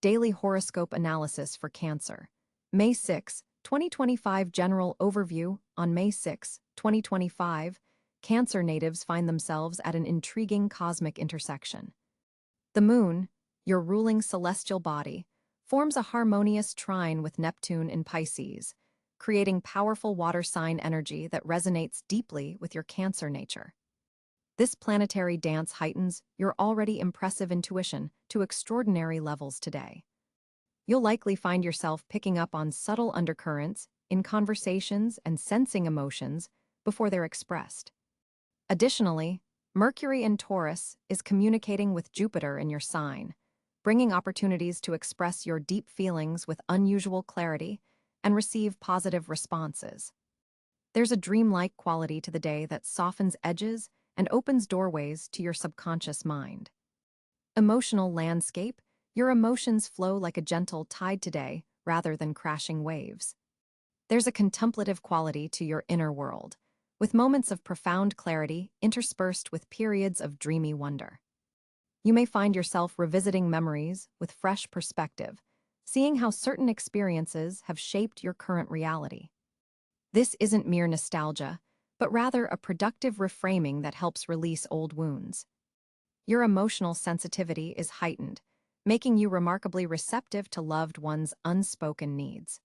Daily Horoscope Analysis for Cancer. May 6, 2025 General Overview. On May 6, 2025, Cancer natives find themselves at an intriguing cosmic intersection. The Moon, your ruling celestial body, forms a harmonious trine with Neptune in Pisces, creating powerful water sign energy that resonates deeply with your Cancer nature. This planetary dance heightens your already impressive intuition to extraordinary levels today. You'll likely find yourself picking up on subtle undercurrents in conversations and sensing emotions before they're expressed. Additionally, Mercury in Taurus is communicating with Jupiter in your sign, bringing opportunities to express your deep feelings with unusual clarity and receive positive responses. There's a dreamlike quality to the day that softens edges and opens doorways to your subconscious mind. Emotional landscape, your emotions flow like a gentle tide today rather than crashing waves. There's a contemplative quality to your inner world, with moments of profound clarity interspersed with periods of dreamy wonder. You may find yourself revisiting memories with fresh perspective, seeing how certain experiences have shaped your current reality. This isn't mere nostalgia, but rather a productive reframing that helps release old wounds. Your emotional sensitivity is heightened, making you remarkably receptive to loved ones' unspoken needs.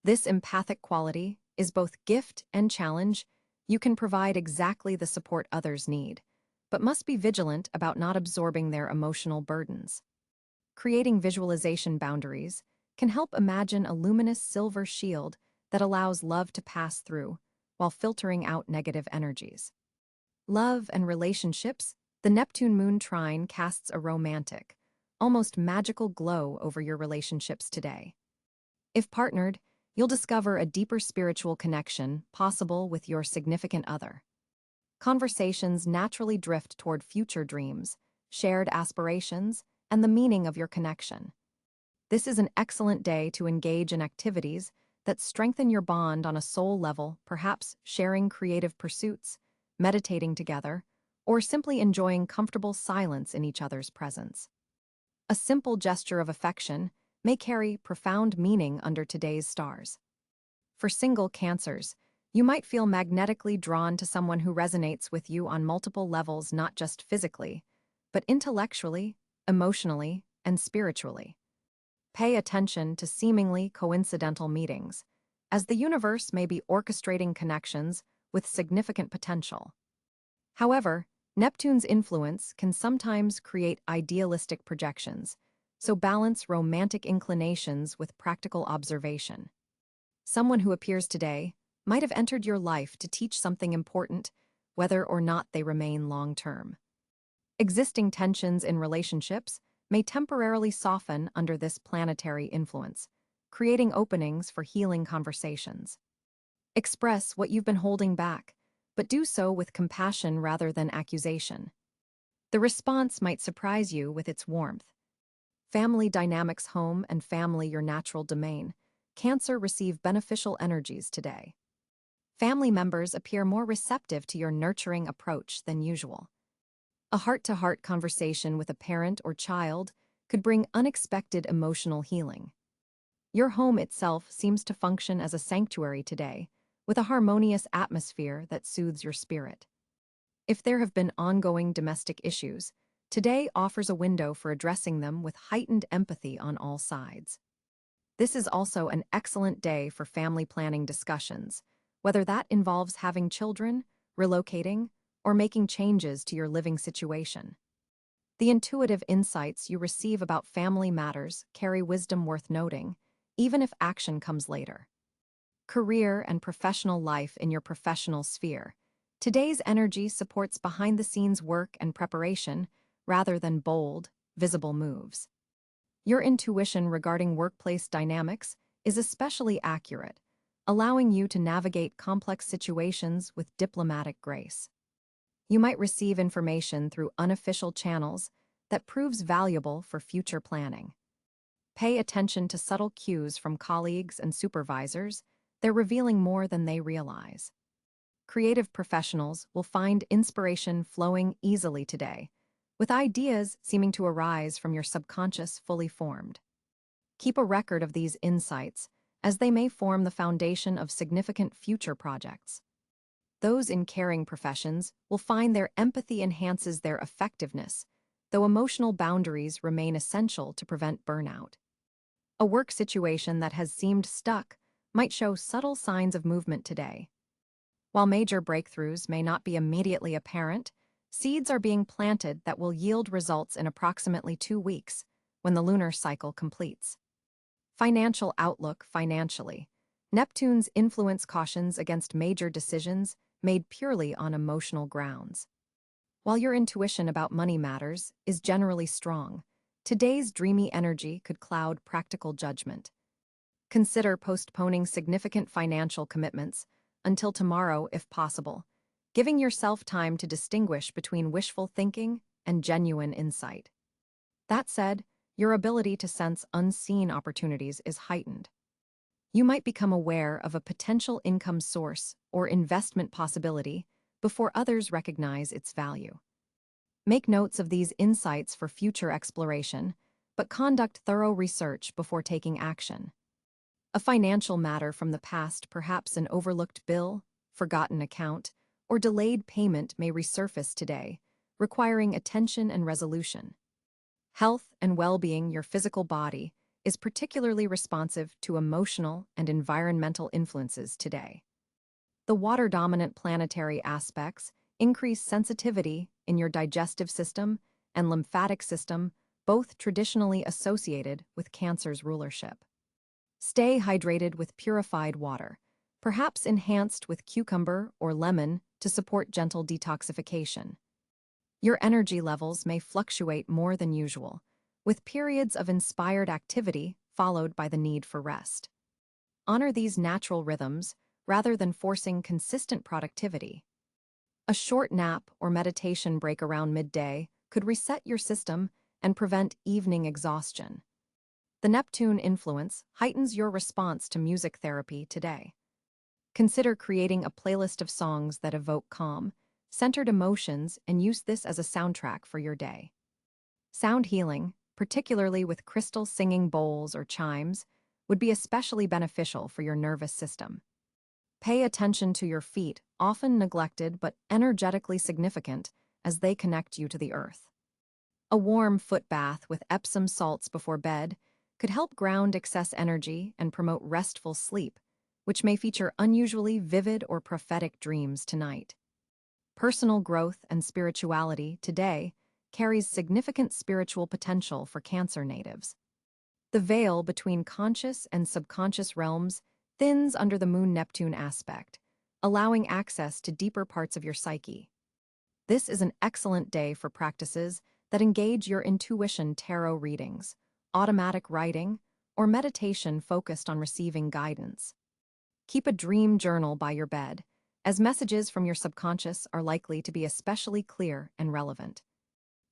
This empathic quality is both gift and challenge. You can provide exactly the support others need, but must be vigilant about not absorbing their emotional burdens. Creating visualization boundaries can help imagine a luminous silver shield that allows love to pass through, while filtering out negative energies. Love and relationships, the Neptune-Moon trine casts a romantic, almost magical glow over your relationships today. If partnered, you'll discover a deeper spiritual connection possible with your significant other. Conversations naturally drift toward future dreams, shared aspirations, and the meaning of your connection. This is an excellent day to engage in activities that strengthen your bond on a soul level, perhaps sharing creative pursuits, meditating together, or simply enjoying comfortable silence in each other's presence. A simple gesture of affection may carry profound meaning under today's stars. For single Cancers, you might feel magnetically drawn to someone who resonates with you on multiple levels, not just physically, but intellectually, emotionally, and spiritually. Pay attention to seemingly coincidental meetings, as the universe may be orchestrating connections with significant potential. However, Neptune's influence can sometimes create idealistic projections, so balance romantic inclinations with practical observation. Someone who appears today might have entered your life to teach something important, whether or not they remain long-term. Existing tensions in relationships may temporarily soften under this planetary influence, creating openings for healing conversations. Express what you've been holding back, but do so with compassion rather than accusation. The response might surprise you with its warmth. Family dynamics, home and family, your natural domain. Cancer receive beneficial energies today. Family members appear more receptive to your nurturing approach than usual. A heart-to-heart conversation with a parent or child could bring unexpected emotional healing. Your home itself seems to function as a sanctuary today, with a harmonious atmosphere that soothes your spirit. If there have been ongoing domestic issues, today offers a window for addressing them with heightened empathy on all sides. This is also an excellent day for family planning discussions, whether that involves having children, relocating, or making changes to your living situation. The intuitive insights you receive about family matters carry wisdom worth noting, even if action comes later. Career and professional life in your professional sphere. Today's energy supports behind-the-scenes work and preparation rather than bold, visible moves. Your intuition regarding workplace dynamics is especially accurate, allowing you to navigate complex situations with diplomatic grace. You might receive information through unofficial channels that proves valuable for future planning. Pay attention to subtle cues from colleagues and supervisors. They're revealing more than they realize. Creative professionals will find inspiration flowing easily today, with ideas seeming to arise from your subconscious fully formed. Keep a record of these insights, as they may form the foundation of significant future projects. Those in caring professions will find their empathy enhances their effectiveness, though emotional boundaries remain essential to prevent burnout. A work situation that has seemed stuck might show subtle signs of movement today. While major breakthroughs may not be immediately apparent, seeds are being planted that will yield results in approximately 2 weeks, when the lunar cycle completes. Financial outlook financially. Neptune's influence cautions against major decisions made purely on emotional grounds. While your intuition about money matters is generally strong, today's dreamy energy could cloud practical judgment. Consider postponing significant financial commitments until tomorrow if possible, giving yourself time to distinguish between wishful thinking and genuine insight. That said, your ability to sense unseen opportunities is heightened. You might become aware of a potential income source or investment possibility before others recognize its value. Make notes of these insights for future exploration, but conduct thorough research before taking action. A financial matter from the past, perhaps an overlooked bill, forgotten account, or delayed payment may resurface today, requiring attention and resolution. Health and well-being, your physical body, is particularly responsive to emotional and environmental influences today. The water-dominant planetary aspects increase sensitivity in your digestive system and lymphatic system, both traditionally associated with Cancer's rulership. Stay hydrated with purified water, perhaps enhanced with cucumber or lemon to support gentle detoxification. Your energy levels may fluctuate more than usual, with periods of inspired activity followed by the need for rest. Honor these natural rhythms rather than forcing consistent productivity. A short nap or meditation break around midday could reset your system and prevent evening exhaustion. The Neptune influence heightens your response to music therapy today. Consider creating a playlist of songs that evoke calm, centered emotions, and use this as a soundtrack for your day. Sound healing, particularly with crystal singing bowls or chimes, would be especially beneficial for your nervous system. Pay attention to your feet, often neglected but energetically significant as they connect you to the earth. A warm foot bath with Epsom salts before bed could help ground excess energy and promote restful sleep, which may feature unusually vivid or prophetic dreams tonight. Personal growth and spirituality today carries significant spiritual potential for Cancer natives. The veil between conscious and subconscious realms thins under the Moon-Neptune aspect, allowing access to deeper parts of your psyche. This is an excellent day for practices that engage your intuition, tarot readings, automatic writing, or meditation focused on receiving guidance. Keep a dream journal by your bed, as messages from your subconscious are likely to be especially clear and relevant.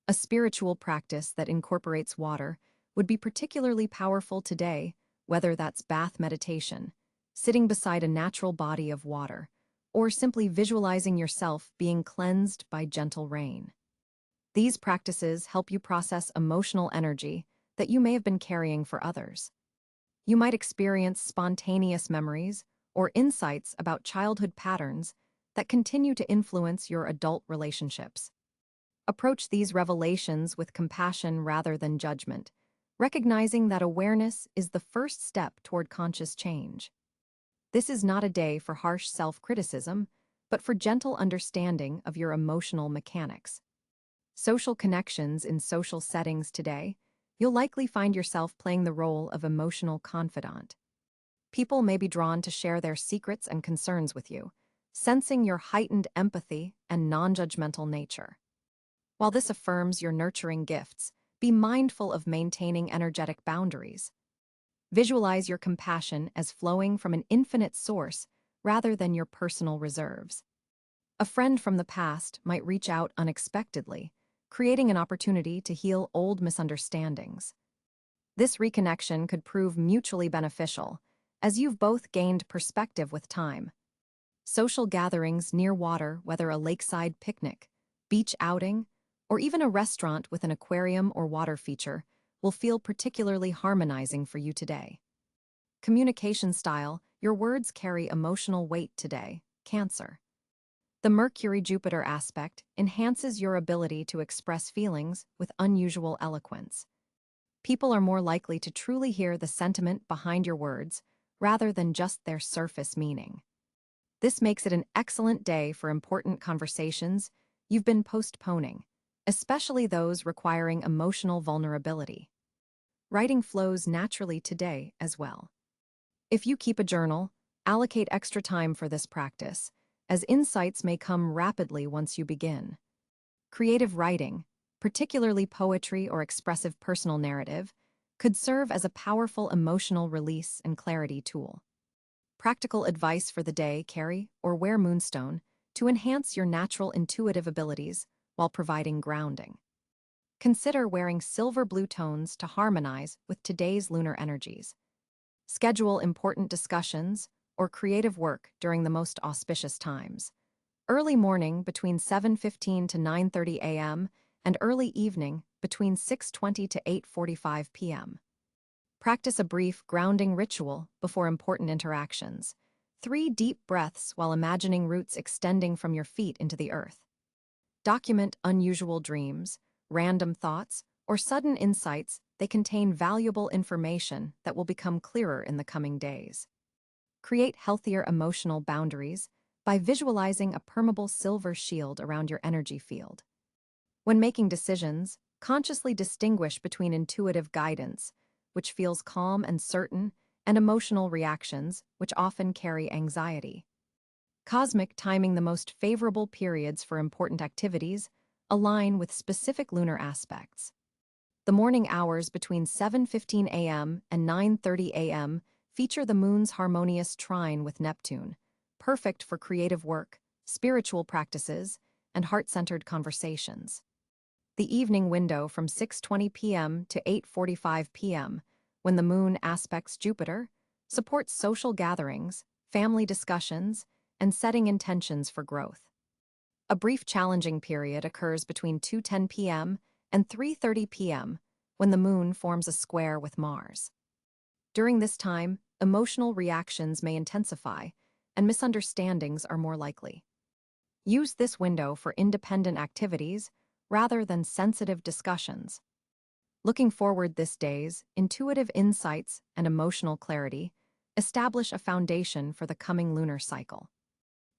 A spiritual practice that incorporates water would be particularly powerful today, whether that's bath meditation, sitting beside a natural body of water, or simply visualizing yourself being cleansed by gentle rain. These practices help you process emotional energy that you may have been carrying for others. You might experience spontaneous memories or insights about childhood patterns that continue to influence your adult relationships. Approach these revelations with compassion rather than judgment, recognizing that awareness is the first step toward conscious change. This is not a day for harsh self-criticism, but for gentle understanding of your emotional mechanics. Social connections in social settings today, you'll likely find yourself playing the role of emotional confidant. People may be drawn to share their secrets and concerns with you, sensing your heightened empathy and non-judgmental nature. While this affirms your nurturing gifts, be mindful of maintaining energetic boundaries. Visualize your compassion as flowing from an infinite source rather than your personal reserves. A friend from the past might reach out unexpectedly, creating an opportunity to heal old misunderstandings. This reconnection could prove mutually beneficial, as you've both gained perspective with time. Social gatherings near water, whether a lakeside picnic, beach outing, or even a restaurant with an aquarium or water feature, will feel particularly harmonizing for you today. Communication style, your words carry emotional weight today, Cancer. The Mercury-Jupiter aspect enhances your ability to express feelings with unusual eloquence. People are more likely to truly hear the sentiment behind your words rather than just their surface meaning. This makes it an excellent day for important conversations you've been postponing, especially those requiring emotional vulnerability. Writing flows naturally today as well. If you keep a journal, allocate extra time for this practice, as insights may come rapidly once you begin. Creative writing, particularly poetry or expressive personal narrative, could serve as a powerful emotional release and clarity tool. Practical advice for the day: carry or wear moonstone to enhance your natural intuitive abilities while providing grounding. Consider wearing silver blue tones to harmonize with today's lunar energies. Schedule important discussions or creative work during the most auspicious times. Early morning between 7:15 to 9:30 a.m. and early evening between 6:20 to 8:45 p.m. Practice a brief grounding ritual before important interactions. 3 deep breaths while imagining roots extending from your feet into the earth. Document unusual dreams, random thoughts, or sudden insights. They contain valuable information that will become clearer in the coming days. Create healthier emotional boundaries by visualizing a permeable silver shield around your energy field. When making decisions, consciously distinguish between intuitive guidance, which feels calm and certain, and emotional reactions, which often carry anxiety. Cosmic timing: the most favorable periods for important activities align with specific lunar aspects. The morning hours between 7:15 a.m. and 9:30 a.m. feature the moon's harmonious trine with Neptune, perfect for creative work, spiritual practices, and heart-centered conversations. The evening window from 6:20 p.m. to 8:45 p.m., when the moon aspects Jupiter, supports social gatherings, family discussions, and setting intentions for growth. A brief challenging period occurs between 2:10 p.m. and 3:30 p.m., when the moon forms a square with Mars. During this time, emotional reactions may intensify, and misunderstandings are more likely. Use this window for independent activities rather than sensitive discussions. Looking forward: this day's intuitive insights and emotional clarity establish a foundation for the coming lunar cycle.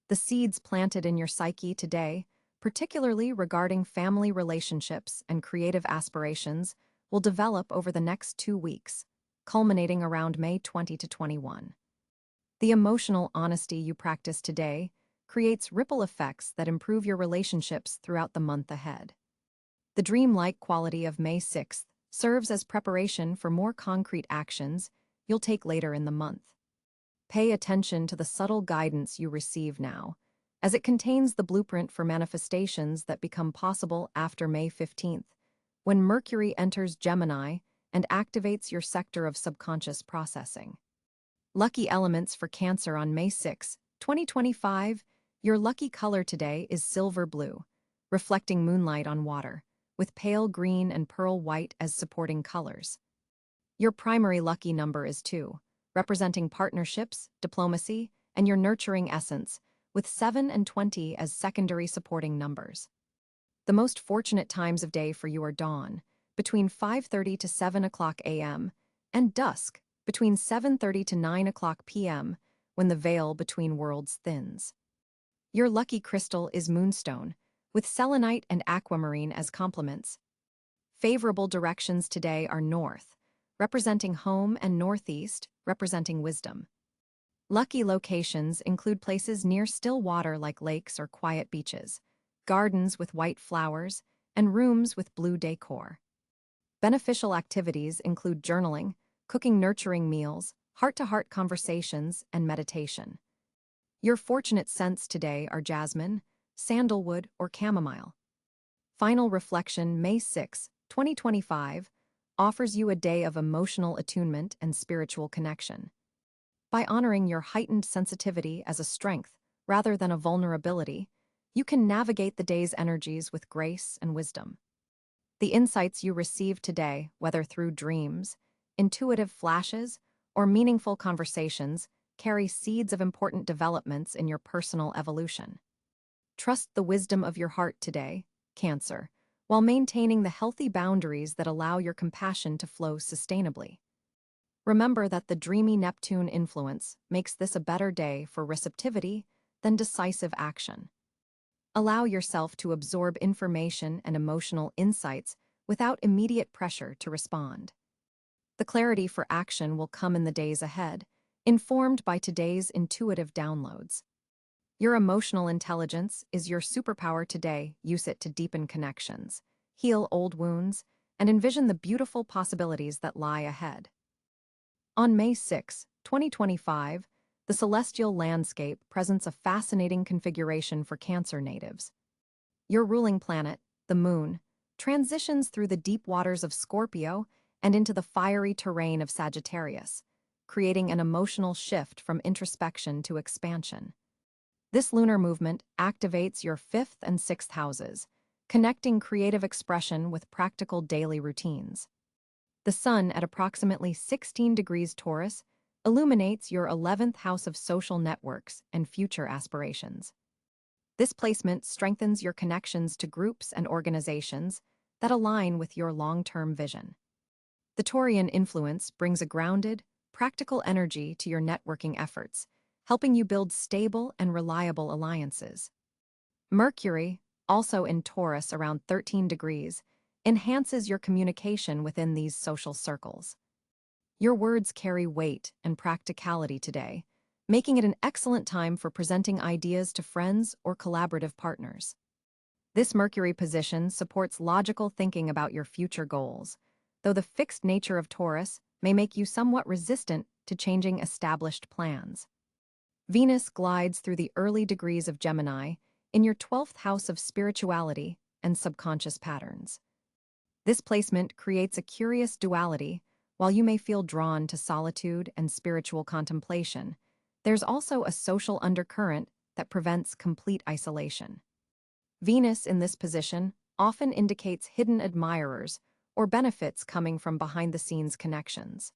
The seeds planted in your psyche today, particularly regarding family relationships and creative aspirations, will develop over the next 2 weeks, culminating around May 20 to 21. The emotional honesty you practice today creates ripple effects that improve your relationships throughout the month ahead. The dreamlike quality of May 6th serves as preparation for more concrete actions you'll take later in the month. Pay attention to the subtle guidance you receive now, as it contains the blueprint for manifestations that become possible after May 15th, when Mercury enters Gemini and activates your sector of subconscious processing. Lucky elements for Cancer on May 6, 2025. Your lucky color today is silver blue, reflecting moonlight on water, with pale green and pearl white as supporting colors. Your primary lucky number is 2, representing partnerships, diplomacy, and your nurturing essence, with 7 and 20 as secondary supporting numbers. The most fortunate times of day for you are dawn, between 5:30 to 7 o'clock a.m., and dusk, between 7:30 to 9 o'clock p.m., when the veil between worlds thins. Your lucky crystal is moonstone, with selenite and aquamarine as complements. Favorable directions today are north, representing home, and northeast, representing wisdom. Lucky locations include places near still water like lakes or quiet beaches, gardens with white flowers, and rooms with blue decor. Beneficial activities include journaling, cooking nurturing meals, heart-to-heart conversations, and meditation. Your fortunate scents today are jasmine, sandalwood, or chamomile. Final reflection: May 6, 2025, offers you a day of emotional attunement and spiritual connection. By honoring your heightened sensitivity as a strength rather than a vulnerability, you can navigate the day's energies with grace and wisdom. The insights you receive today, whether through dreams, intuitive flashes, or meaningful conversations, carry seeds of important developments in your personal evolution. Trust the wisdom of your heart today, Cancer, while maintaining the healthy boundaries that allow your compassion to flow sustainably. Remember that the dreamy Neptune influence makes this a better day for receptivity than decisive action. Allow yourself to absorb information and emotional insights without immediate pressure to respond. The clarity for action will come in the days ahead, informed by today's intuitive downloads. Your emotional intelligence is your superpower today. Use it to deepen connections, heal old wounds, and envision the beautiful possibilities that lie ahead. On May 6, 2025, the celestial landscape presents a fascinating configuration for Cancer natives. Your ruling planet, the Moon, transitions through the deep waters of Scorpio and into the fiery terrain of Sagittarius, creating an emotional shift from introspection to expansion. This lunar movement activates your 5th and 6th houses, connecting creative expression with practical daily routines. The Sun, at approximately 16 degrees Taurus, illuminates your 11th house of social networks and future aspirations. This placement strengthens your connections to groups and organizations that align with your long-term vision. The Taurian influence brings a grounded, practical energy to your networking efforts, helping you build stable and reliable alliances. Mercury, also in Taurus around 13 degrees, enhances your communication within these social circles. Your words carry weight and practicality today, making it an excellent time for presenting ideas to friends or collaborative partners. This Mercury position supports logical thinking about your future goals, though the fixed nature of Taurus may make you somewhat resistant to changing established plans. Venus glides through the early degrees of Gemini in your 12th house of spirituality and subconscious patterns. This placement creates a curious duality. While you may feel drawn to solitude and spiritual contemplation, there's also a social undercurrent that prevents complete isolation. Venus in this position often indicates hidden admirers or benefits coming from behind-the-scenes connections.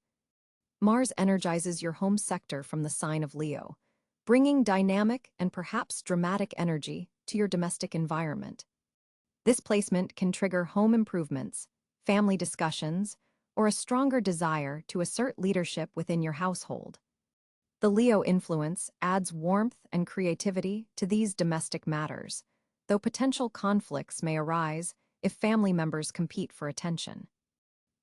Mars energizes your home sector from the sign of Leo, bringing dynamic and perhaps dramatic energy to your domestic environment. This placement can trigger home improvements, family discussions, or a stronger desire to assert leadership within your household. The Leo influence adds warmth and creativity to these domestic matters, though potential conflicts may arise if family members compete for attention.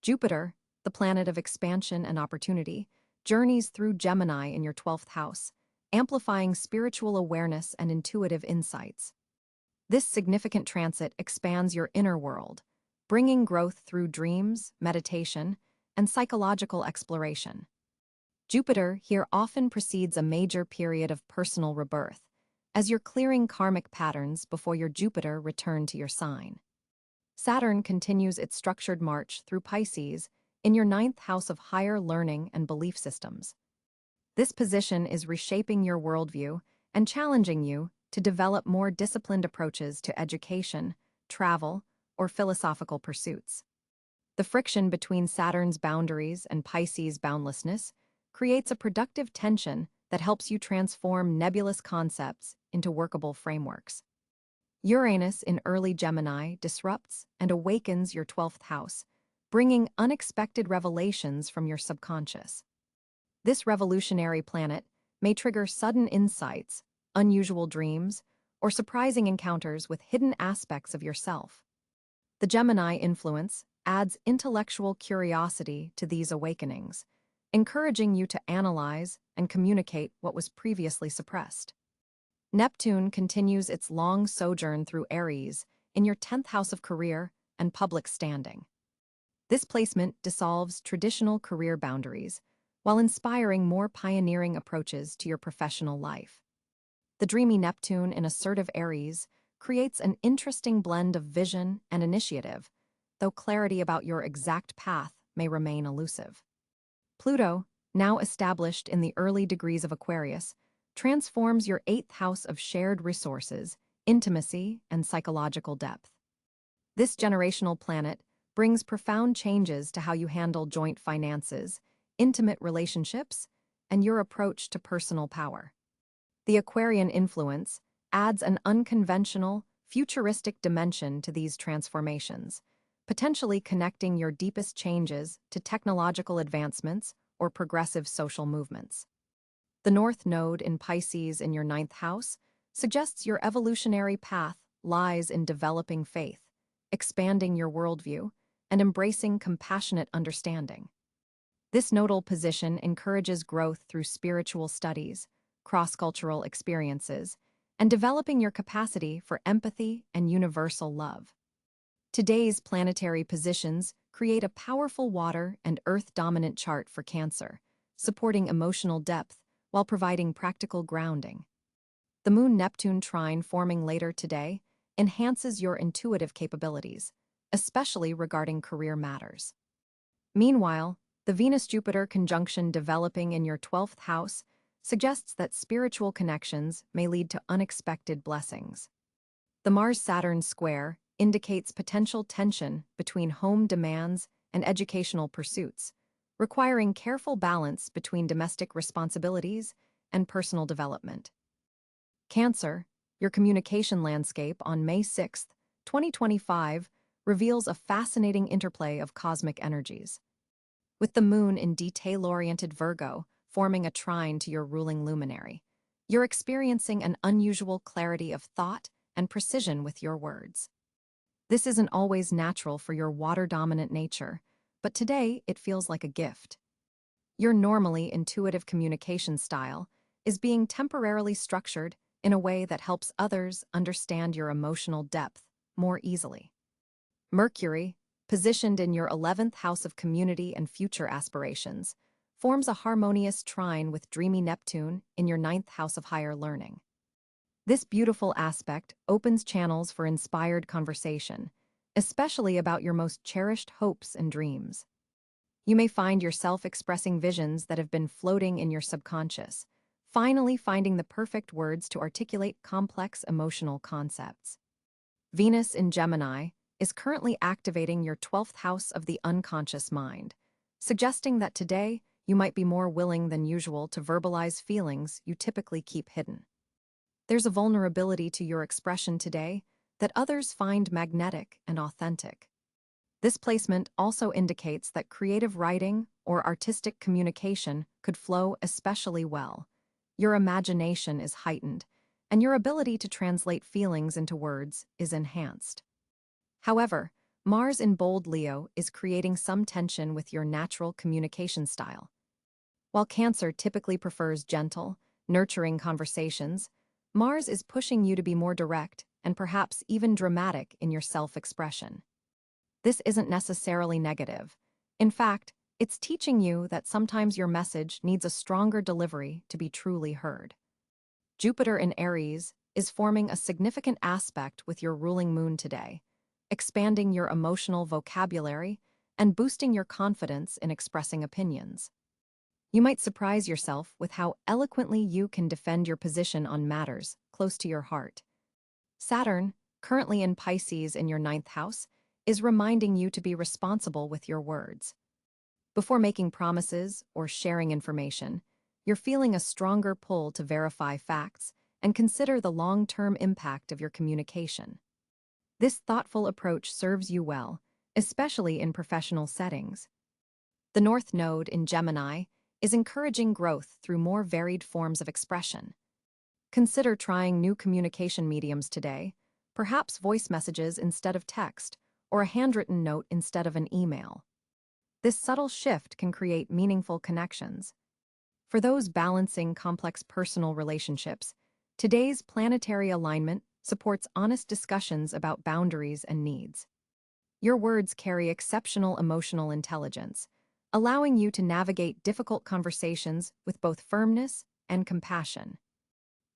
Jupiter, the planet of expansion and opportunity, journeys through Gemini in your 12th house, amplifying spiritual awareness and intuitive insights. This significant transit expands your inner world, bringing growth through dreams, meditation, and psychological exploration. Jupiter here often precedes a major period of personal rebirth, as you're clearing karmic patterns before your Jupiter return to your sign. Saturn continues its structured march through Pisces in your 9th house of higher learning and belief systems. This position is reshaping your worldview and challenging you to develop more disciplined approaches to education, travel, or philosophical pursuits. The friction between Saturn's boundaries and Pisces' boundlessness creates a productive tension that helps you transform nebulous concepts into workable frameworks. Uranus in early Gemini disrupts and awakens your 12th house, bringing unexpected revelations from your subconscious. This revolutionary planet may trigger sudden insights, unusual dreams, or surprising encounters with hidden aspects of yourself. The Gemini influence adds intellectual curiosity to these awakenings, encouraging you to analyze and communicate what was previously suppressed. Neptune continues its long sojourn through Aries in your 10th house of career and public standing. This placement dissolves traditional career boundaries while inspiring more pioneering approaches to your professional life. The dreamy Neptune in assertive Aries creates an interesting blend of vision and initiative, though clarity about your exact path may remain elusive. Pluto, now established in the early degrees of Aquarius, transforms your 8th house of shared resources, intimacy, and psychological depth. This generational planet brings profound changes to how you handle joint finances, intimate relationships, and your approach to personal power. The Aquarian influence adds an unconventional, futuristic dimension to these transformations, potentially connecting your deepest changes to technological advancements or progressive social movements. The North Node in Pisces in your ninth house suggests your evolutionary path lies in developing faith, expanding your worldview, and embracing compassionate understanding. This nodal position encourages growth through spiritual studies, cross-cultural experiences, and developing your capacity for empathy and universal love. Today's planetary positions create a powerful water and earth-dominant chart for Cancer, supporting emotional depth while providing practical grounding. The Moon-Neptune trine forming later today enhances your intuitive capabilities, especially regarding career matters. Meanwhile, the Venus-Jupiter conjunction developing in your 12th house suggests that spiritual connections may lead to unexpected blessings. The Mars-Saturn square indicates potential tension between home demands and educational pursuits, requiring careful balance between domestic responsibilities and personal development. Cancer, your communication landscape on May 6, 2025, reveals a fascinating interplay of cosmic energies. With the moon in detail-oriented Virgo forming a trine to your ruling luminary, you're experiencing an unusual clarity of thought and precision with your words. This isn't always natural for your water-dominant nature, but today it feels like a gift. Your normally intuitive communication style is being temporarily structured in a way that helps others understand your emotional depth more easily. Mercury, positioned in your 11th house of community and future aspirations, forms a harmonious trine with dreamy Neptune in your 9th house of higher learning. This beautiful aspect opens channels for inspired conversation, especially about your most cherished hopes and dreams. You may find yourself expressing visions that have been floating in your subconscious, finally finding the perfect words to articulate complex emotional concepts. Venus in Gemini is currently activating your 12th house of the unconscious mind, suggesting that today you might be more willing than usual to verbalize feelings you typically keep hidden. There's a vulnerability to your expression today that others find magnetic and authentic. This placement also indicates that creative writing or artistic communication could flow especially well. Your imagination is heightened, and your ability to translate feelings into words is enhanced. However, Mars in bold Leo is creating some tension with your natural communication style. While Cancer typically prefers gentle, nurturing conversations, Mars is pushing you to be more direct and perhaps even dramatic in your self-expression. This isn't necessarily negative. In fact, it's teaching you that sometimes your message needs a stronger delivery to be truly heard. Jupiter in Aries is forming a significant aspect with your ruling moon today, expanding your emotional vocabulary and boosting your confidence in expressing opinions. You might surprise yourself with how eloquently you can defend your position on matters close to your heart. Saturn, currently in Pisces in your 9th house, is reminding you to be responsible with your words. Before making promises or sharing information, you're feeling a stronger pull to verify facts and consider the long-term impact of your communication. This thoughtful approach serves you well, especially in professional settings. The North Node in Gemini is encouraging growth through more varied forms of expression. Consider trying new communication mediums today, perhaps voice messages instead of text, or a handwritten note instead of an email. This subtle shift can create meaningful connections. For those balancing complex personal relationships, today's planetary alignment supports honest discussions about boundaries and needs. Your words carry exceptional emotional intelligence, allowing you to navigate difficult conversations with both firmness and compassion.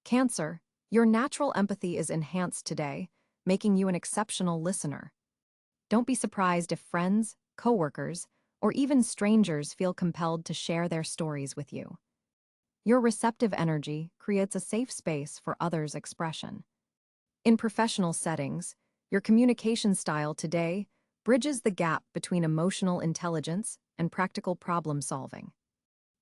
Cancer, your natural empathy is enhanced today, making you an exceptional listener. Don't be surprised if friends, coworkers, or even strangers feel compelled to share their stories with you. Your receptive energy creates a safe space for others' expression. In professional settings, your communication style today bridges the gap between emotional intelligence and practical problem solving.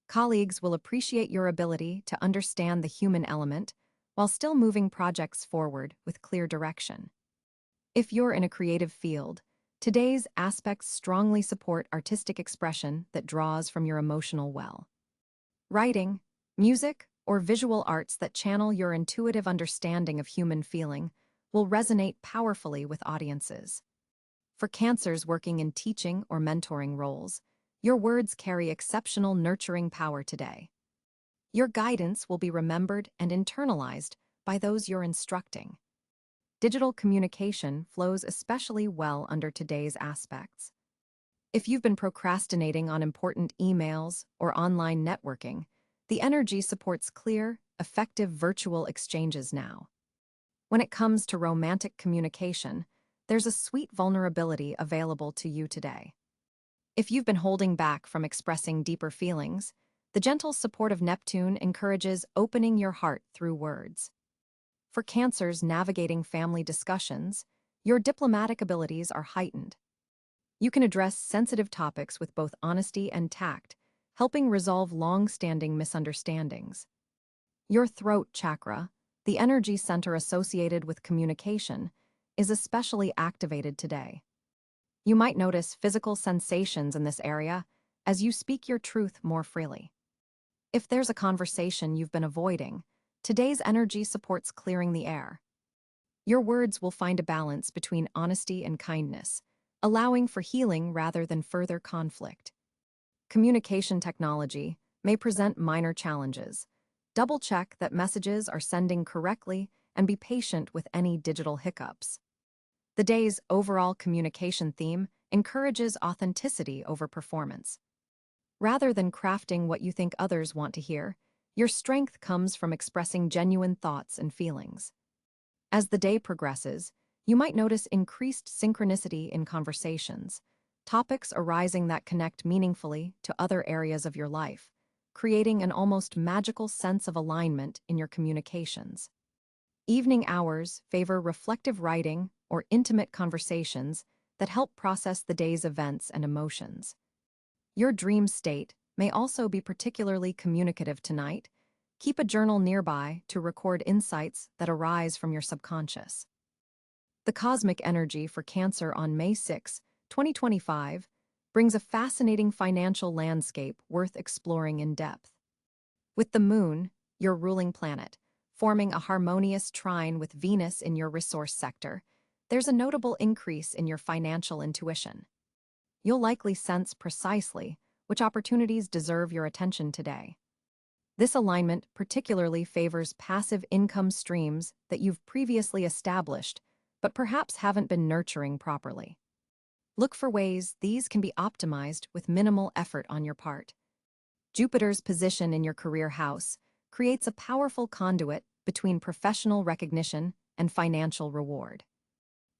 Colleagues will appreciate your ability to understand the human element while still moving projects forward with clear direction. If you're in a creative field, today's aspects strongly support artistic expression that draws from your emotional well. Writing, music, or visual arts that channel your intuitive understanding of human feeling will resonate powerfully with audiences. For Cancers working in teaching or mentoring roles, your words carry exceptional nurturing power today. Your guidance will be remembered and internalized by those you're instructing. Digital communication flows especially well under today's aspects. If you've been procrastinating on important emails or online networking, the energy supports clear, effective virtual exchanges now. When it comes to romantic communication, there's a sweet vulnerability available to you today. If you've been holding back from expressing deeper feelings, the gentle support of Neptune encourages opening your heart through words. For Cancers navigating family discussions, your diplomatic abilities are heightened. You can address sensitive topics with both honesty and tact, helping resolve long-standing misunderstandings. Your throat chakra, the energy center associated with communication, is especially activated today. You might notice physical sensations in this area as you speak your truth more freely. If there's a conversation you've been avoiding, today's energy supports clearing the air. Your words will find a balance between honesty and kindness, allowing for healing rather than further conflict. Communication technology may present minor challenges. Double-check that messages are sending correctly and be patient with any digital hiccups. The day's overall communication theme encourages authenticity over performance. Rather than crafting what you think others want to hear, your strength comes from expressing genuine thoughts and feelings. As the day progresses, you might notice increased synchronicity in conversations, topics arising that connect meaningfully to other areas of your life, creating an almost magical sense of alignment in your communications. Evening hours favor reflective writing or intimate conversations that help process the day's events and emotions. Your dream state may also be particularly communicative tonight. Keep a journal nearby to record insights that arise from your subconscious. The cosmic energy for Cancer on May 6, 2025, brings a fascinating financial landscape worth exploring in depth. With the Moon, your ruling planet, forming a harmonious trine with Venus in your resource sector, there's a notable increase in your financial intuition. You'll likely sense precisely which opportunities deserve your attention today. This alignment particularly favors passive income streams that you've previously established, but perhaps haven't been nurturing properly. Look for ways these can be optimized with minimal effort on your part. Jupiter's position in your career house creates a powerful conduit between professional recognition and financial reward.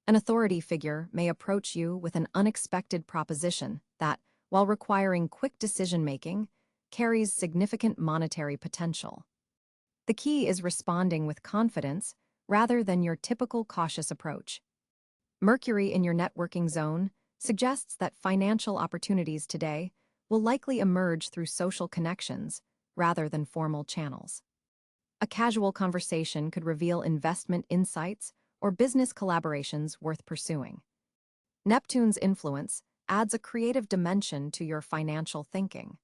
An authority figure may approach you with an unexpected proposition that, while requiring quick decision-making, carries significant monetary potential. The key is responding with confidence rather than your typical cautious approach. Mercury in your networking zone suggests that financial opportunities today will likely emerge through social connections rather than formal channels. A casual conversation could reveal investment insights or business collaborations worth pursuing. Neptune's influence adds a creative dimension to your financial thinking.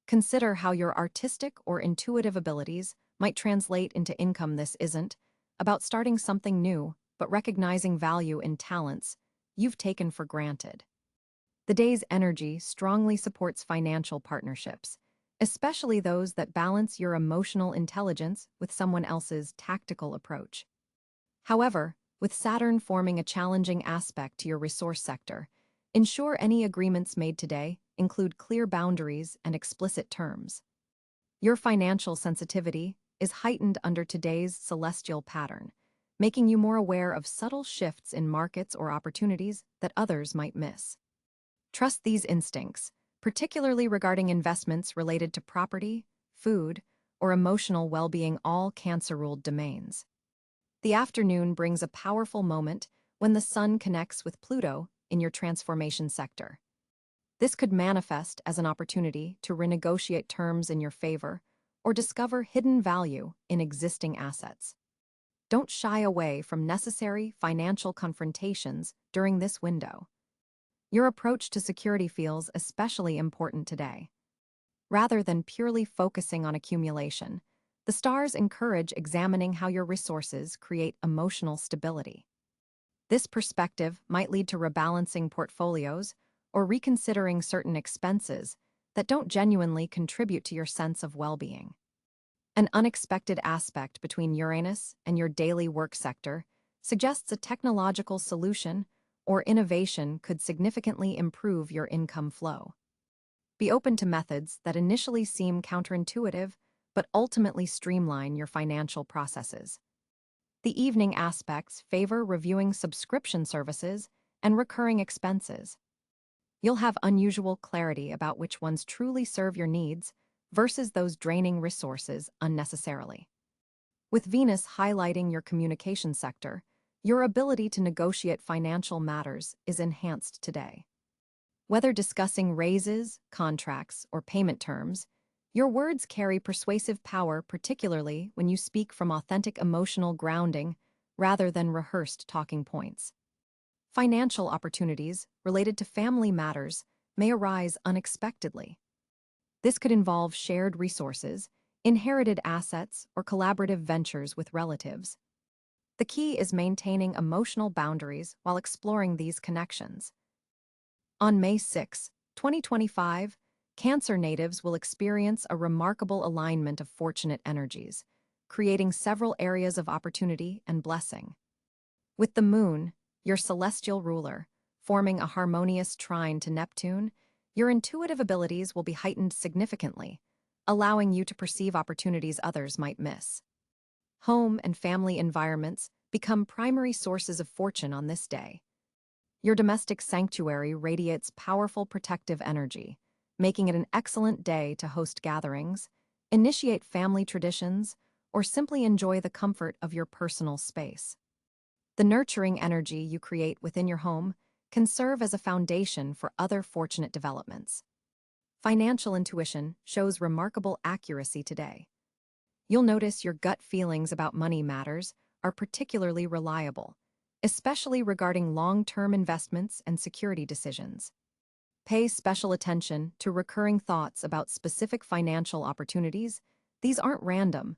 Consider how your artistic or intuitive abilities might translate into income. This isn't about starting something new, but recognizing value in talents you've taken for granted. The day's energy strongly supports financial partnerships, especially those that balance your emotional intelligence with someone else's tactical approach. However, with Saturn forming a challenging aspect to your resource sector, ensure any agreements made today include clear boundaries and explicit terms. Your financial sensitivity is heightened under today's celestial pattern, making you more aware of subtle shifts in markets or opportunities that others might miss. Trust these instincts, particularly regarding investments related to property, food, or emotional well-being, all Cancer-ruled domains. The afternoon brings a powerful moment when the Sun connects with Pluto in your transformation sector. This could manifest as an opportunity to renegotiate terms in your favor or discover hidden value in existing assets. Don't shy away from necessary financial confrontations during this window. Your approach to security feels especially important today. Rather than purely focusing on accumulation, the stars encourage examining how your resources create emotional stability. This perspective might lead to rebalancing portfolios or reconsidering certain expenses that don't genuinely contribute to your sense of well-being. An unexpected aspect between Uranus and your daily work sector suggests a technological solution or innovation could significantly improve your income flow. Be open to methods that initially seem counterintuitive but ultimately streamline your financial processes. The evening aspects favor reviewing subscription services and recurring expenses. You'll have unusual clarity about which ones truly serve your needs versus those draining resources unnecessarily. With Venus highlighting your communication sector, your ability to negotiate financial matters is enhanced today. Whether discussing raises, contracts, or payment terms, your words carry persuasive power, particularly when you speak from authentic emotional grounding rather than rehearsed talking points. Financial opportunities related to family matters may arise unexpectedly. This could involve shared resources, inherited assets, or collaborative ventures with relatives. The key is maintaining emotional boundaries while exploring these connections. On May 6, 2025, Cáncer natives will experience a remarkable alignment of fortunate energies, creating several areas of opportunity and blessing. With the moon, your celestial ruler, forming a harmonious trine to Neptune, your intuitive abilities will be heightened significantly, allowing you to perceive opportunities others might miss. Home and family environments become primary sources of fortune on this day. Your domestic sanctuary radiates powerful protective energy, making it an excellent day to host gatherings, initiate family traditions, or simply enjoy the comfort of your personal space. The nurturing energy you create within your home can serve as a foundation for other fortunate developments. Financial intuition shows remarkable accuracy today. You'll notice your gut feelings about money matters are particularly reliable, especially regarding long-term investments and security decisions. Pay special attention to recurring thoughts about specific financial opportunities. These aren't random,